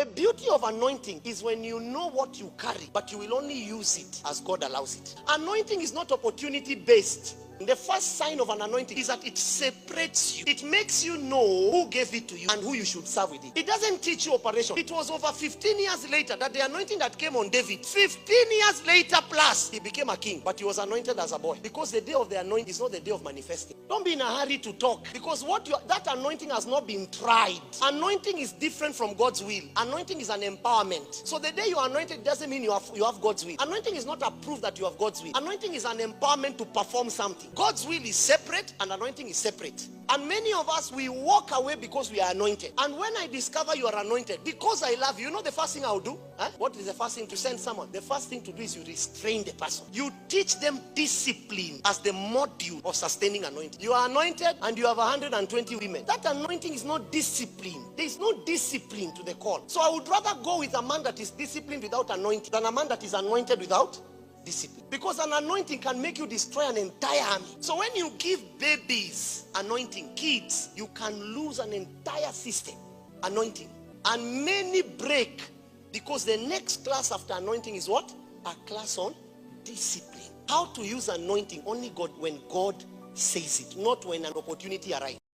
The beauty of anointing is when you know what you carry, but you will only use it as God allows it. Anointing is not opportunity based. The first sign of an anointing is that it separates you. It makes you know who gave it to you and who you should serve with it. It doesn't teach you operation. It was over 15 years later that the anointing that came on David, 15 years later plus, he became a king. But he was anointed as a boy. Because the day of the anointing is not the day of manifesting. Don't be in a hurry to talk. Because that anointing has not been tried. Anointing is different from God's will. Anointing is an empowerment. So the day you are anointed doesn't mean you have God's will. Anointing is not a proof that you have God's will. Anointing is an empowerment to perform something. God's will is separate and anointing is separate. And many of us, we walk away because we are anointed. And when I discover you are anointed, because I love you, you know the first thing I'll do? What is the first thing to send someone? The first thing to do is you restrain the person. You teach them discipline as the module of sustaining anointing. You are anointed and you have 120 women. That anointing is not discipline. There is no discipline to the call. So I would rather go with a man that is disciplined without anointing than a man that is anointed without discipline. Because an anointing can make you destroy an entire army. So when you give babies anointing, kids, you can lose an entire system. Anointing. And many break because the next class after anointing is what? A class on discipline. How to use anointing only God when God says it, not when an opportunity arrives.